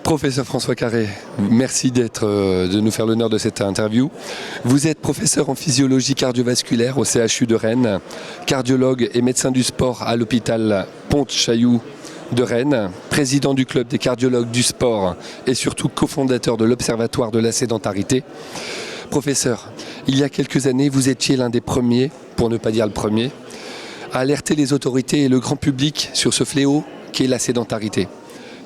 Professeur François Carré, merci de nous faire l'honneur de cette interview. Vous êtes professeur en physiologie cardiovasculaire au CHU de Rennes, cardiologue et médecin du sport à l'hôpital Pont-Chaillou de Rennes, président du club des cardiologues du sport et surtout cofondateur de l'Observatoire de la sédentarité. Professeur, il y a quelques années, vous étiez l'un des premiers, pour ne pas dire le premier, à alerter les autorités et le grand public sur ce fléau qu'est la sédentarité.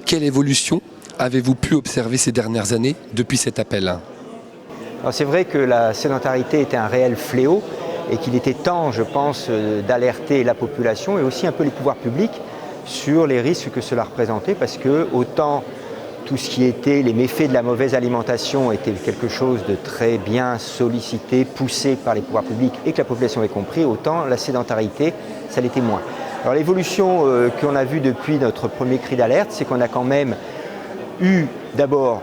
Quelle évolution avez-vous pu observer ces dernières années depuis cet appel? Alors c'est vrai que la sédentarité était un réel fléau et qu'il était temps, je pense, d'alerter la population et aussi un peu les pouvoirs publics sur les risques que cela représentait, parce que autant tout ce qui était les méfaits de la mauvaise alimentation était quelque chose de très bien sollicité, poussé par les pouvoirs publics et que la population avait compris, autant la sédentarité, ça l'était moins. Alors l'évolution qu'on a vue depuis notre premier cri d'alerte, c'est qu'on a quand même eu d'abord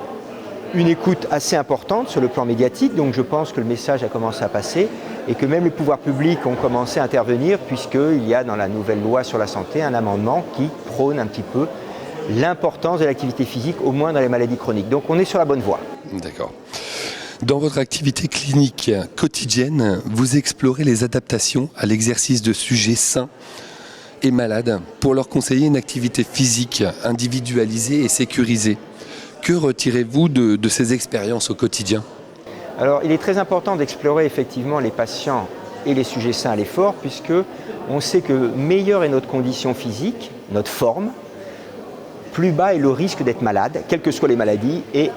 une écoute assez importante sur le plan médiatique, donc je pense que le message a commencé à passer et que même les pouvoirs publics ont commencé à intervenir, puisqu'il y a dans la nouvelle loi sur la santé un amendement qui prône un petit peu l'importance de l'activité physique, au moins dans les maladies chroniques. Donc on est sur la bonne voie. D'accord. Dans votre activité clinique quotidienne, vous explorez les adaptations à l'exercice de sujets sains et malades pour leur conseiller une activité physique individualisée et sécurisée. Que retirez-vous de ces expériences au quotidien? Alors il est très important d'explorer effectivement les patients et les sujets sains à l'effort, puisque on sait que meilleure est notre condition physique, notre forme, plus bas est le risque d'être malade, quelles que soient les maladies, et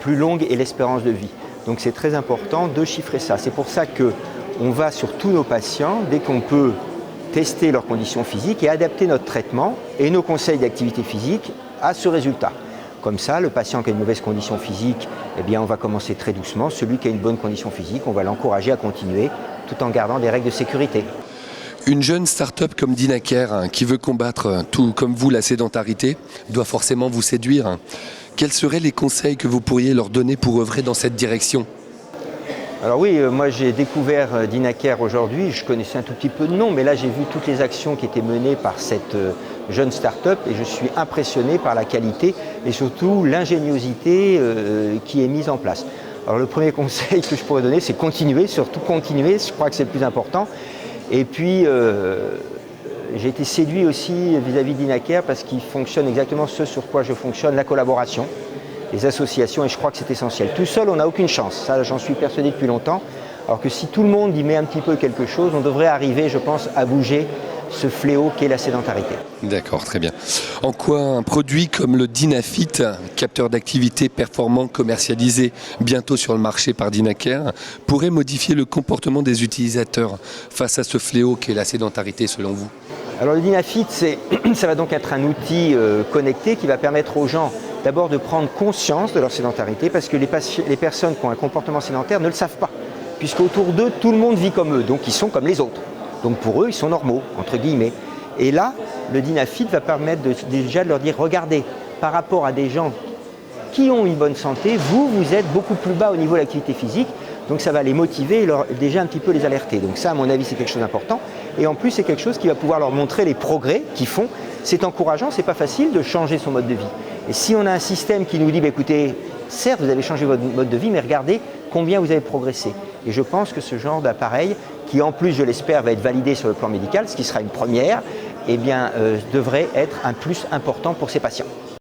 plus longue est l'espérance de vie. Donc c'est très important de chiffrer ça. C'est pour ça qu'on va sur tous nos patients, dès qu'on peut, tester leurs conditions physiques et adapter notre traitement et nos conseils d'activité physique à ce résultat. Comme ça, le patient qui a une mauvaise condition physique, eh bien, on va commencer très doucement. Celui qui a une bonne condition physique, on va l'encourager à continuer tout en gardant des règles de sécurité. Une jeune start-up comme Dynacare, qui veut combattre tout comme vous la sédentarité, doit forcément vous séduire. Quels seraient les conseils que vous pourriez leur donner pour œuvrer dans cette direction? Alors oui, moi j'ai découvert Dynacare aujourd'hui, je connaissais un tout petit peu de nom, mais là j'ai vu toutes les actions qui étaient menées par cette jeune start-up et je suis impressionné par la qualité et surtout l'ingéniosité qui est mise en place. Alors le premier conseil que je pourrais donner, c'est continuer, surtout continuer, je crois que c'est le plus important. Et puis j'ai été séduit aussi vis-à-vis de Dynacare parce qu'il fonctionne exactement ce sur quoi je fonctionne, la collaboration, les associations, et je crois que c'est essentiel. Tout seul, on n'a aucune chance, ça j'en suis persuadé depuis longtemps, alors que si tout le monde y met un petit peu quelque chose, on devrait arriver, je pense, à bouger ce fléau qu'est la sédentarité. D'accord, très bien. En quoi un produit comme le Dynafit, capteur d'activité performant commercialisé bientôt sur le marché par Dynacare, pourrait modifier le comportement des utilisateurs face à ce fléau qu'est la sédentarité selon vous? Alors le Dynafit, ça va donc être un outil connecté qui va permettre aux gens d'abord de prendre conscience de leur sédentarité, parce que les personnes qui ont un comportement sédentaire ne le savent pas, puisqu'autour d'eux, tout le monde vit comme eux, donc ils sont comme les autres. Donc pour eux, ils sont normaux, entre guillemets. Et là, le Dynafit va permettre déjà de leur dire, regardez, par rapport à des gens qui ont une bonne santé, vous êtes beaucoup plus bas au niveau de l'activité physique, donc ça va les motiver et déjà un petit peu les alerter. Donc ça, à mon avis, c'est quelque chose d'important. Et en plus, c'est quelque chose qui va pouvoir leur montrer les progrès qu'ils font. C'est encourageant, c'est pas facile de changer son mode de vie. Et si on a un système qui nous dit, écoutez, certes, vous avez changé votre mode de vie, mais regardez combien vous avez progressé. Et je pense que ce genre d'appareil, qui en plus, je l'espère, va être validé sur le plan médical, ce qui sera une première, eh bien, devrait être un plus important pour ces patients.